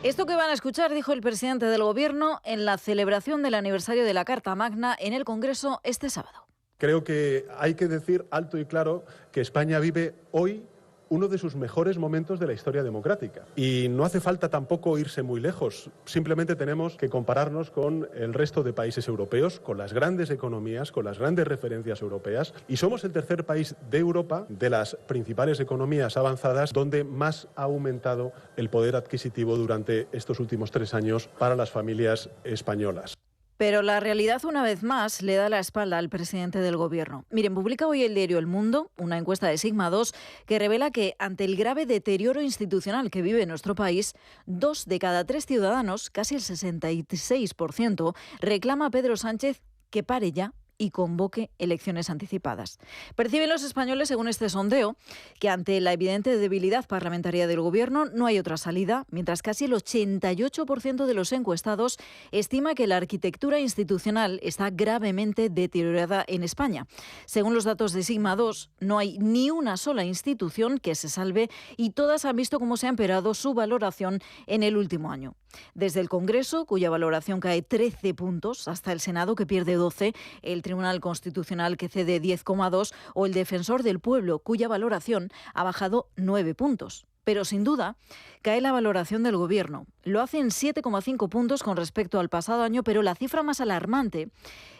Esto que van a escuchar dijo el presidente del Gobierno en la celebración del aniversario de la Carta Magna en el Congreso este sábado. Creo que hay que decir alto y claro que España vive hoy uno de sus mejores momentos de la historia democrática. Y no hace falta tampoco irse muy lejos. Simplemente tenemos que compararnos con el resto de países europeos, con las grandes economías, con las grandes referencias europeas. Y somos el tercer país de Europa, de las principales economías avanzadas, donde más ha aumentado el poder adquisitivo durante estos últimos 3 años para las familias españolas. Pero la realidad, una vez más, le da la espalda al presidente del Gobierno. Miren, publica hoy el diario El Mundo una encuesta de Sigma 2 que revela que, ante el grave deterioro institucional que vive nuestro país, 2 de cada 3 ciudadanos, casi el 66%, reclama a Pedro Sánchez que pare ya y convoque elecciones anticipadas. Perciben los españoles, según este sondeo, que ante la evidente debilidad parlamentaria del Gobierno no hay otra salida, mientras casi el 88% de los encuestados estima que la arquitectura institucional está gravemente deteriorada en España. Según los datos de Sigma 2, no hay ni una sola institución que se salve y todas han visto cómo se ha empeorado su valoración en el último año. Desde el Congreso, cuya valoración cae 13 puntos, hasta el Senado, que pierde 12, el Tribunal Constitucional, que cede 10,2, o el Defensor del Pueblo, cuya valoración ha bajado 9 puntos. Pero sin duda, cae la valoración del Gobierno. Lo hace en 7,5 puntos con respecto al pasado año, pero la cifra más alarmante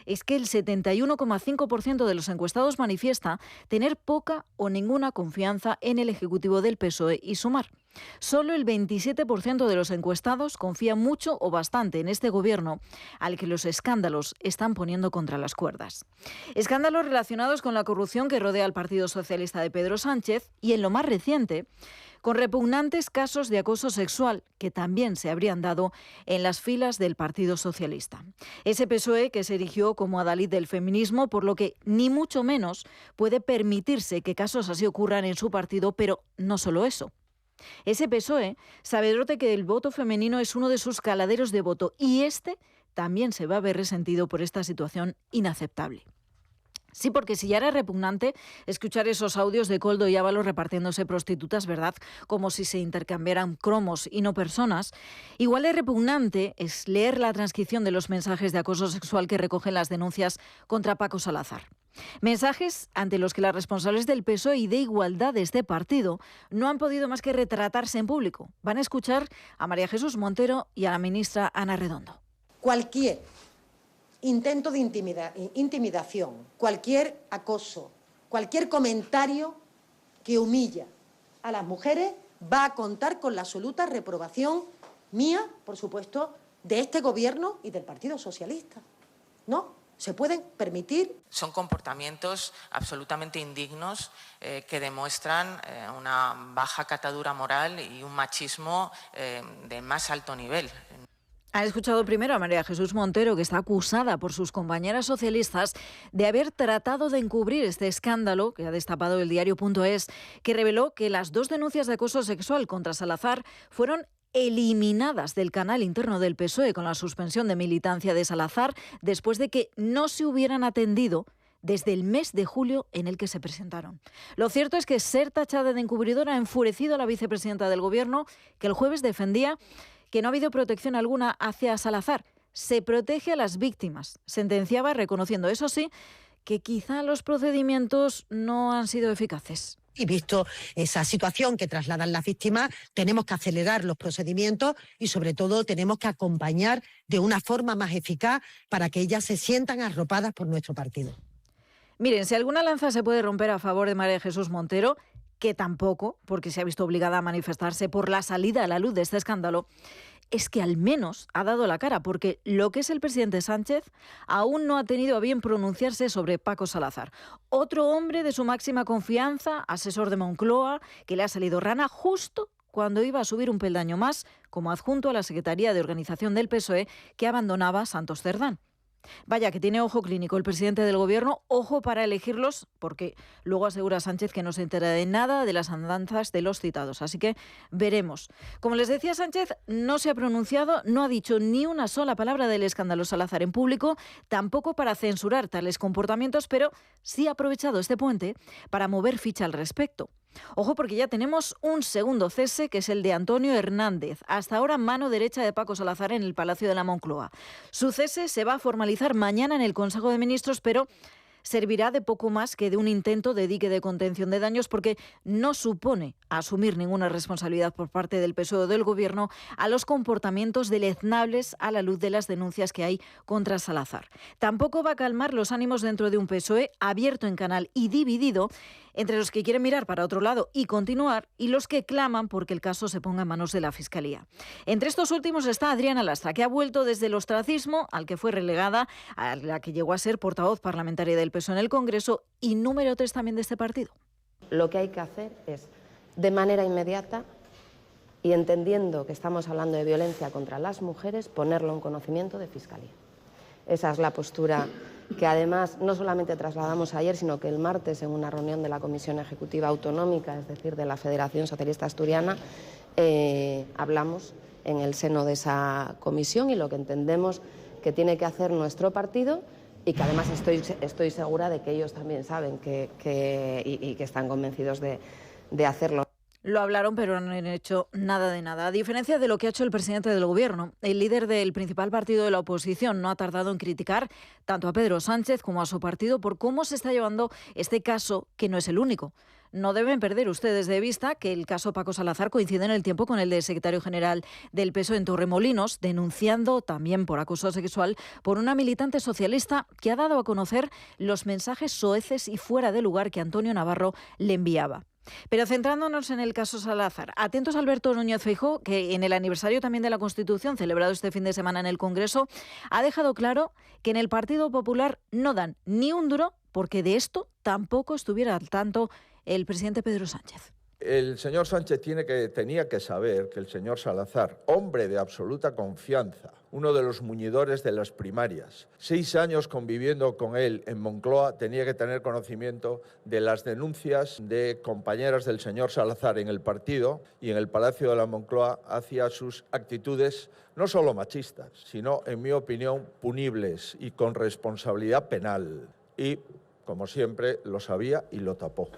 es que el 71,5% de los encuestados manifiesta tener poca o ninguna confianza en el Ejecutivo del PSOE y Sumar. Solo el 27% de los encuestados confía mucho o bastante en este Gobierno, al que los escándalos están poniendo contra las cuerdas. Escándalos relacionados con la corrupción que rodea al Partido Socialista de Pedro Sánchez y, en lo más reciente, con repugnantes casos de acoso sexual que también se habrían dado en las filas del Partido Socialista. Ese PSOE que se erigió como adalid del feminismo, por lo que ni mucho menos puede permitirse que casos así ocurran en su partido, pero no solo eso. Ese PSOE sabe que el voto femenino es uno de sus caladeros de voto y este también se va a ver resentido por esta situación inaceptable. Sí, porque si ya era repugnante escuchar esos audios de Koldo y Ábalos repartiéndose prostitutas, ¿verdad?, como si se intercambiaran cromos y no personas, igual de repugnante es leer la transcripción de los mensajes de acoso sexual que recogen las denuncias contra Paco Salazar. Mensajes ante los que las responsables del PSOE y de Igualdad de este partido no han podido más que retratarse en público. Van a escuchar a María Jesús Montero y a la ministra Ana Redondo. Cualquier intento de intimidación, cualquier acoso, cualquier comentario que humilla a las mujeres va a contar con la absoluta reprobación mía, por supuesto, de este Gobierno y del Partido Socialista. No se pueden permitir. Son comportamientos absolutamente indignos que demuestran una baja catadura moral y un machismo de más alto nivel. Han escuchado primero a María Jesús Montero, que está acusada por sus compañeras socialistas de haber tratado de encubrir este escándalo que ha destapado el diario.es, que reveló que las 2 denuncias de acoso sexual contra Salazar fueron eliminadas del canal interno del PSOE con la suspensión de militancia de Salazar después de que no se hubieran atendido desde el mes de julio en el que se presentaron. Lo cierto es que ser tachada de encubridora ha enfurecido a la vicepresidenta del Gobierno, que el jueves defendía que no ha habido protección alguna hacia Salazar. Se protege a las víctimas, sentenciaba, reconociendo, eso sí, que quizá los procedimientos no han sido eficaces. Y visto esa situación que trasladan las víctimas, tenemos que acelerar los procedimientos y sobre todo tenemos que acompañar de una forma más eficaz para que ellas se sientan arropadas por nuestro partido. Miren, si alguna lanza se puede romper a favor de María Jesús Montero, que tampoco, porque se ha visto obligada a manifestarse por la salida a la luz de este escándalo, es que al menos ha dado la cara, porque lo que es el presidente Sánchez aún no ha tenido a bien pronunciarse sobre Paco Salazar. Otro hombre de su máxima confianza, asesor de Moncloa, que le ha salido rana justo cuando iba a subir un peldaño más como adjunto a la Secretaría de Organización del PSOE que abandonaba Santos Cerdán. Vaya, que tiene ojo clínico el presidente del Gobierno, ojo para elegirlos, porque luego asegura Sánchez que no se entera de nada de las andanzas de los citados. Así que veremos. Como les decía, Sánchez no se ha pronunciado, no ha dicho ni una sola palabra del escándalo Salazar en público, tampoco para censurar tales comportamientos, pero sí ha aprovechado este puente para mover ficha al respecto. Ojo, porque ya tenemos un segundo cese, que es el de Antonio Hernández, hasta ahora mano derecha de Paco Salazar en el Palacio de la Moncloa. Su cese se va a formalizar mañana en el Consejo de Ministros, pero servirá de poco más que de un intento de dique de contención de daños, porque no supone asumir ninguna responsabilidad por parte del PSOE o del Gobierno a los comportamientos deleznables a la luz de las denuncias que hay contra Salazar. Tampoco va a calmar los ánimos dentro de un PSOE abierto en canal y dividido entre los que quieren mirar para otro lado y continuar y los que claman porque el caso se ponga en manos de la Fiscalía. Entre estos últimos está Adriana Lastra, que ha vuelto desde el ostracismo al que fue relegada, a la que llegó a ser portavoz parlamentaria del PSOE en el Congreso y número 3 también de este partido. Lo que hay que hacer es, de manera inmediata y entendiendo que estamos hablando de violencia contra las mujeres, ponerlo en conocimiento de Fiscalía. Esa es la postura que además no solamente trasladamos ayer, sino que el martes en una reunión de la Comisión Ejecutiva Autonómica, es decir, de la Federación Socialista Asturiana, hablamos en el seno de esa comisión y lo que entendemos que tiene que hacer nuestro partido y que además estoy segura de que ellos también saben y que están convencidos de hacerlo. Lo hablaron, pero no han hecho nada de nada. A diferencia de lo que ha hecho el presidente del Gobierno, el líder del principal partido de la oposición no ha tardado en criticar tanto a Pedro Sánchez como a su partido por cómo se está llevando este caso, que no es el único. No deben perder ustedes de vista que el caso Paco Salazar coincide en el tiempo con el del secretario general del PSOE en Torremolinos, denunciando también por acoso sexual por una militante socialista que ha dado a conocer los mensajes soeces y fuera de lugar que Antonio Navarro le enviaba. Pero centrándonos en el caso Salazar, atentos a Alberto Núñez Feijóo, que en el aniversario también de la Constitución, celebrado este fin de semana en el Congreso, ha dejado claro que en el Partido Popular no dan ni un duro porque de esto tampoco estuviera al tanto el presidente Pedro Sánchez. El señor Sánchez tenía que saber que el señor Salazar, hombre de absoluta confianza, uno de los muñidores de las primarias, 6 años conviviendo con él en Moncloa, tenía que tener conocimiento de las denuncias de compañeras del señor Salazar en el partido y en el Palacio de la Moncloa hacia sus actitudes no solo machistas, sino, en mi opinión, punibles y con responsabilidad penal. Y, como siempre, lo sabía y lo tapó.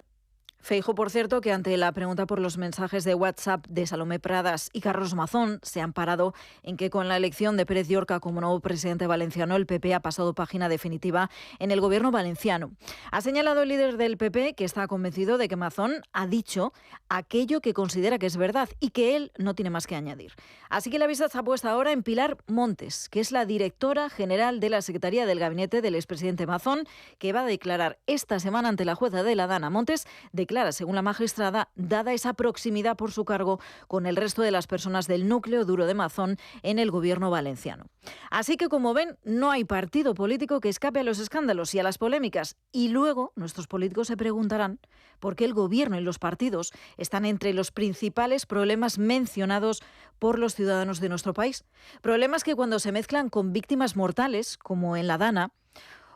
Feijóo, por cierto, que ante la pregunta por los mensajes de WhatsApp de Salomé Pradas y Carlos Mazón, se han parado en que con la elección de Pérez Llorca como nuevo presidente valenciano, el PP ha pasado página definitiva en el gobierno valenciano. Ha señalado el líder del PP que está convencido de que Mazón ha dicho aquello que considera que es verdad y que él no tiene más que añadir. Así que la vista está puesta ahora en Pilar Montes, que es la directora general de la Secretaría del Gabinete del expresidente Mazón, que va a declarar esta semana ante la jueza de la Dana. Montes declara, según la magistrada, dada esa proximidad por su cargo con el resto de las personas del núcleo duro de Mazón en el gobierno valenciano. Así que, como ven, no hay partido político que escape a los escándalos y a las polémicas. Y luego nuestros políticos se preguntarán por qué el gobierno y los partidos están entre los principales problemas mencionados por los ciudadanos de nuestro país. Problemas que, cuando se mezclan con víctimas mortales, como en la Dana,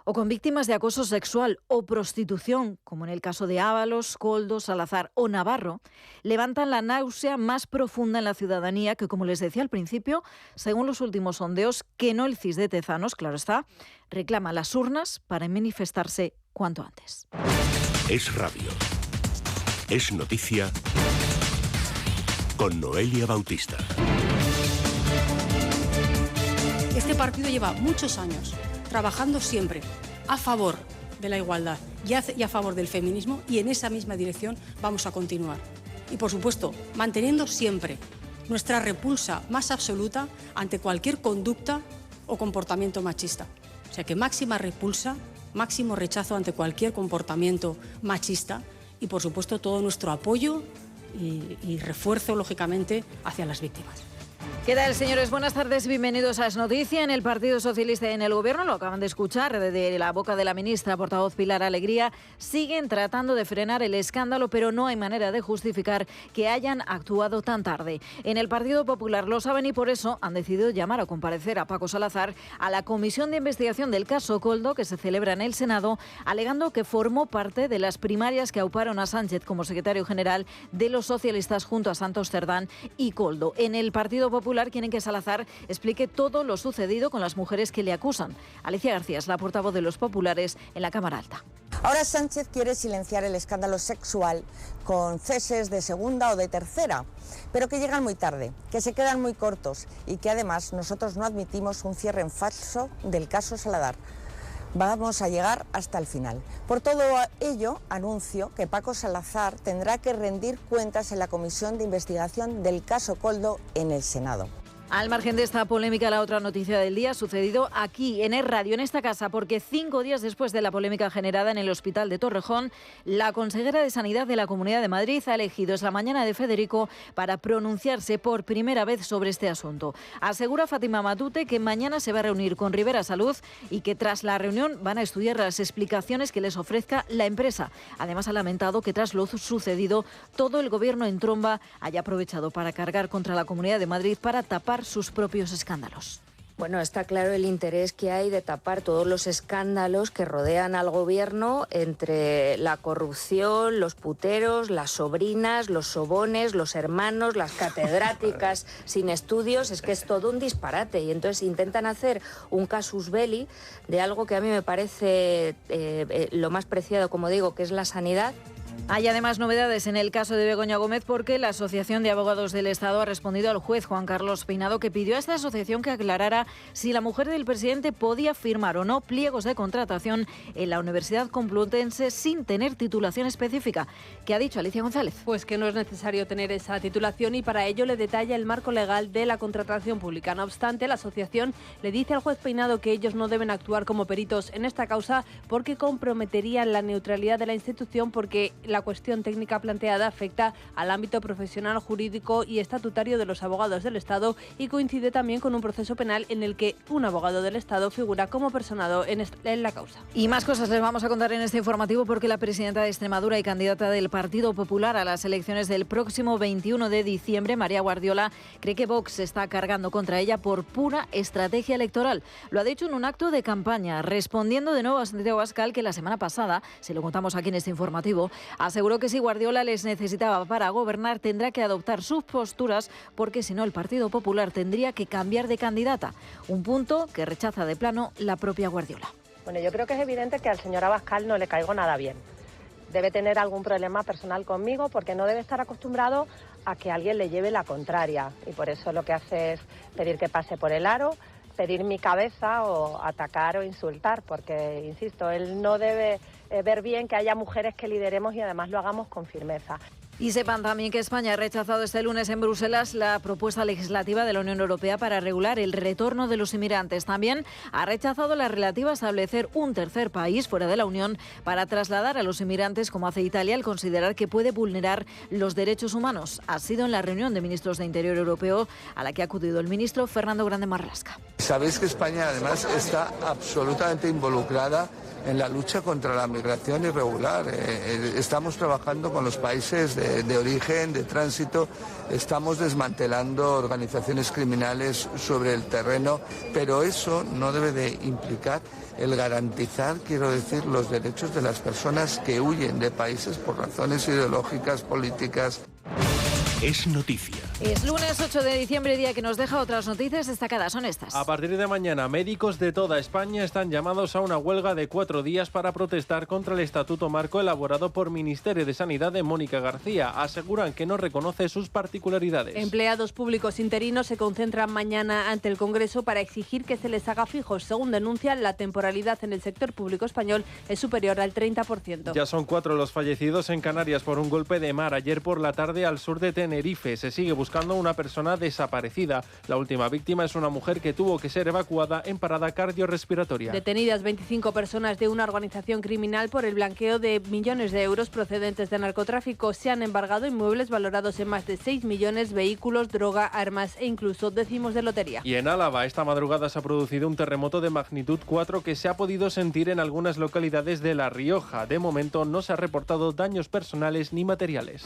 o con víctimas de acoso sexual o prostitución, como en el caso de Ábalos, Koldo, Salazar o Navarro, levantan la náusea más profunda en la ciudadanía que, como les decía al principio, según los últimos sondeos, que no el CIS de Tezanos, claro está, reclama las urnas para manifestarse cuanto antes. Es radio. Es noticia con Noelia Bautista. Este partido lleva muchos años trabajando siempre a favor de la igualdad y a favor del feminismo, y en esa misma dirección vamos a continuar. Y, por supuesto, manteniendo siempre nuestra repulsa más absoluta ante cualquier conducta o comportamiento machista. O sea que máxima repulsa, máximo rechazo ante cualquier comportamiento machista y, por supuesto, todo nuestro apoyo y refuerzo, lógicamente, hacia las víctimas. ¿Qué tal, señores? Buenas tardes, bienvenidos a Es Noticia. En el Partido Socialista y en el Gobierno, lo acaban de escuchar de la boca de la ministra portavoz Pilar Alegría, siguen tratando de frenar el escándalo, pero no hay manera de justificar que hayan actuado tan tarde. En el Partido Popular lo saben y por eso han decidido llamar a comparecer a Paco Salazar a la comisión de investigación del caso Koldo, que se celebra en el Senado, alegando que formó parte de las primarias que auparon a Sánchez como secretario general de los socialistas junto a Santos Cerdán y Koldo. En el Partido Popular Popular quieren que Salazar explique todo lo sucedido con las mujeres que le acusan. Alicia García es la portavoz de los populares en la Cámara Alta. Ahora Sánchez quiere silenciar el escándalo sexual con ceses de segunda o de tercera, pero que llegan muy tarde, que se quedan muy cortos y que además nosotros no admitimos un cierre en falso del caso Salazar. Vamos a llegar hasta el final. Por todo ello, anuncio que Paco Salazar tendrá que rendir cuentas en la Comisión de Investigación del caso Koldo en el Senado. Al margen de esta polémica, la otra noticia del día ha sucedido aquí, en Es Radio, en esta casa, porque 5 días después de la polémica generada en el Hospital de Torrejón, la consejera de Sanidad de la Comunidad de Madrid ha elegido esta mañana de Federico para pronunciarse por primera vez sobre este asunto. Asegura Fátima Matute que mañana se va a reunir con Rivera Salud y que tras la reunión van a estudiar las explicaciones que les ofrezca la empresa. Además, ha lamentado que tras lo sucedido, todo el gobierno en tromba haya aprovechado para cargar contra la Comunidad de Madrid para tapar sus propios escándalos. Bueno, está claro el interés que hay de tapar todos los escándalos que rodean al gobierno entre la corrupción, los puteros, las sobrinas, los sobones, los hermanos, las catedráticas sin estudios. Es que es todo un disparate y entonces intentan hacer un casus belli de algo que a mí me parece lo más preciado, como digo, que es la sanidad. Hay además novedades en el caso de Begoña Gómez porque la Asociación de Abogados del Estado ha respondido al juez Juan Carlos Peinado, que pidió a esta asociación que aclarara si la mujer del presidente podía firmar o no pliegos de contratación en la Universidad Complutense sin tener titulación específica. ¿Qué ha dicho Alicia González? Pues que no es necesario tener esa titulación y para ello le detalla el marco legal de la contratación pública. No obstante, la asociación le dice al juez Peinado que ellos no deben actuar como peritos en esta causa porque comprometerían la neutralidad de la institución, porque la cuestión técnica planteada afecta al ámbito profesional, jurídico y estatutario de los abogados del Estado y coincide también con un proceso penal en el que un abogado del Estado figura como personado en la causa. Y más cosas les vamos a contar en este informativo porque la presidenta de Extremadura y candidata del Partido Popular a las elecciones del próximo 21 de diciembre, María Guardiola, cree que Vox se está cargando contra ella por pura estrategia electoral. Lo ha dicho en un acto de campaña, respondiendo de nuevo a Santiago Abascal, que la semana pasada, se lo contamos aquí en este informativo, aseguró que si Guardiola les necesitaba para gobernar tendrá que adoptar sus posturas porque si no el Partido Popular tendría que cambiar de candidata. Un punto que rechaza de plano la propia Guardiola. Bueno, yo creo que es evidente que al señor Abascal no le caigo nada bien. Debe tener algún problema personal conmigo porque no debe estar acostumbrado a que alguien le lleve la contraria y por eso lo que hace es pedir que pase por el aro, pedir mi cabeza o atacar o insultar, porque, insisto, él no debe ver bien que haya mujeres que lideremos y además lo hagamos con firmeza. Y sepan también que España ha rechazado este lunes en Bruselas la propuesta legislativa de la Unión Europea para regular el retorno de los inmigrantes. También ha rechazado la relativa a establecer un tercer país fuera de la Unión para trasladar a los inmigrantes, como hace Italia, al considerar que puede vulnerar los derechos humanos. Ha sido en la reunión de ministros de Interior Europeo a la que ha acudido el ministro Fernando Grande Marlaska. Sabéis que España además está absolutamente involucrada en la lucha contra la migración irregular. Estamos trabajando con los países de origen, de tránsito, estamos desmantelando organizaciones criminales sobre el terreno, pero eso no debe de implicar el garantizar, quiero decir, los derechos de las personas que huyen de países por razones ideológicas, políticas. Es noticia. Es lunes 8 de diciembre, día que nos deja otras noticias destacadas. Son estas. A partir de mañana, médicos de toda España están llamados a una huelga de 4 días para protestar contra el estatuto marco elaborado por Ministerio de Sanidad de Mónica García. Aseguran que no reconoce sus particularidades. Empleados públicos interinos se concentran mañana ante el Congreso para exigir que se les haga fijos. Según denuncian, la temporalidad en el sector público español es superior al 30%. Ya son 4 los fallecidos en Canarias por un golpe de mar ayer por la tarde al sur de Tenerife. Se sigue buscando una persona desaparecida. La última víctima es una mujer que tuvo que ser evacuada en parada cardiorrespiratoria. Detenidas 25 personas de una organización criminal por el blanqueo de millones de euros procedentes de narcotráfico. Se han embargado inmuebles valorados en más de 6 millones, vehículos, droga, armas e incluso décimos de lotería. Y en Álava, esta madrugada se ha producido un terremoto de magnitud 4 que se ha podido sentir en algunas localidades de La Rioja. De momento no se ha reportado daños personales ni materiales.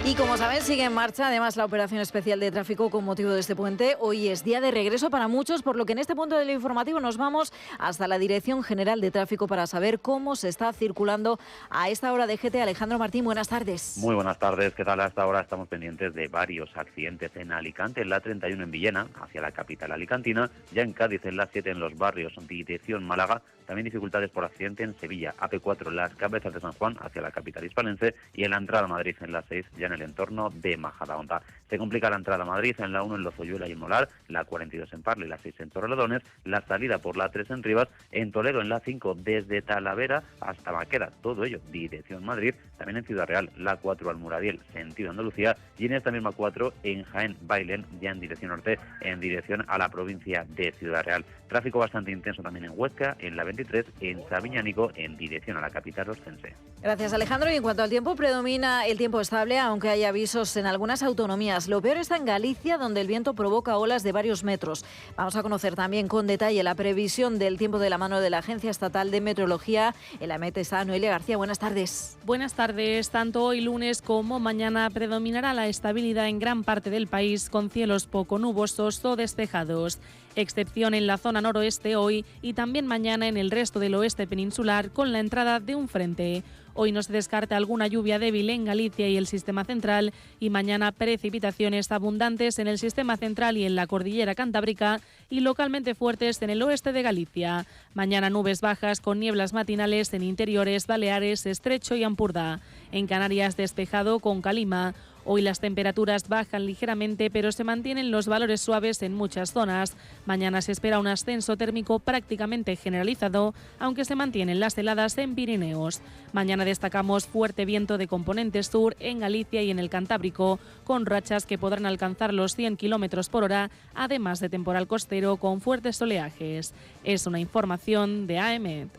Y como saben, sigue en marcha además la operación especial de tráfico con motivo de este puente. Hoy es día de regreso para muchos, por lo que en este punto del informativo nos vamos hasta la Dirección General de Tráfico para saber cómo se está circulando a esta hora de GT. Alejandro Martín, buenas tardes. Muy buenas tardes, ¿qué tal? Hasta ahora estamos pendientes de varios accidentes en Alicante, en la 31 en Villena, hacia la capital alicantina, ya en Cádiz, en la 7 en los barrios Dirección Málaga, también dificultades por accidente en Sevilla, AP4 Las Cabezas de San Juan, hacia la capital hispalense, y en la entrada a Madrid en la 6, ya en el entorno de Majadahonda. Se complica la entrada a Madrid en la 1 en Lozoyuela y en Molar, la 42 en Parla y la 6 en Torrelodones, la salida por la 3 en Rivas, en Toledo en la 5 desde Talavera hasta Maqueda, todo ello dirección Madrid, también en Ciudad Real, la 4 Almuradiel, sentido Andalucía, y en esta misma 4 en Jaén, Bailén, ya en dirección norte, en dirección a la provincia de Ciudad Real. Tráfico bastante intenso también en Huesca, en la 23, en Sabiñánigo, en dirección a la capital oscense. Gracias, Alejandro. Y en cuanto al tiempo, predomina el tiempo estable, aunque hay avisos en algunas autonomías. Lo peor está en Galicia, donde el viento provoca olas de varios metros. Vamos a conocer también con detalle la previsión del tiempo de la mano de la Agencia Estatal de Meteorología. En la EMET está Noelia García. Buenas tardes. Buenas tardes. Tanto hoy lunes como mañana predominará la estabilidad en gran parte del país, con cielos poco nubosos o despejados. Excepción en la zona noroeste hoy y también mañana en el resto del oeste peninsular, con la entrada de un frente. Hoy no se descarta alguna lluvia débil en Galicia y el sistema central, y mañana precipitaciones abundantes en el sistema central y en la cordillera cantábrica, y localmente fuertes en el oeste de Galicia. Mañana nubes bajas con nieblas matinales en interiores, Baleares, Estrecho y Ampurdá. En Canarias despejado con calima. Hoy las temperaturas bajan ligeramente, pero se mantienen los valores suaves en muchas zonas. Mañana se espera un ascenso térmico prácticamente generalizado, aunque se mantienen las heladas en Pirineos. Mañana destacamos fuerte viento de componente sur en Galicia y en el Cantábrico, con rachas que podrán alcanzar los 100 km por hora, además de temporal costero con fuertes oleajes. Es una información de AEMET.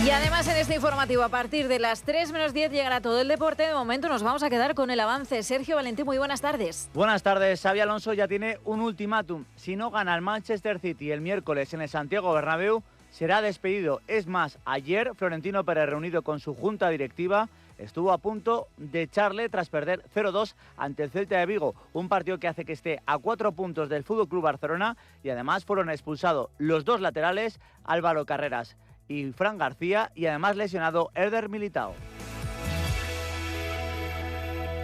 Y además en este informativo, a partir de las 3 menos 10 llegará todo el deporte. De momento nos vamos a quedar con el avance. Sergio Valentín, muy buenas tardes. Buenas tardes. Xabi Alonso ya tiene un ultimátum. Si no gana el Manchester City el miércoles en el Santiago Bernabéu, será despedido. Es más, ayer Florentino Pérez, reunido con su junta directiva, estuvo a punto de echarle tras perder 0-2 ante el Celta de Vigo, un partido que hace que esté a 4 puntos del FC Barcelona, y además fueron expulsados los dos laterales, Álvaro Carreras y Fran García, y además lesionado Eder Militao.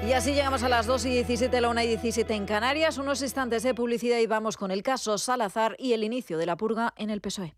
Y así llegamos a las 2:17, la 1:17 en Canarias. Unos instantes de publicidad y vamos con el caso Salazar y el inicio de la purga en el PSOE.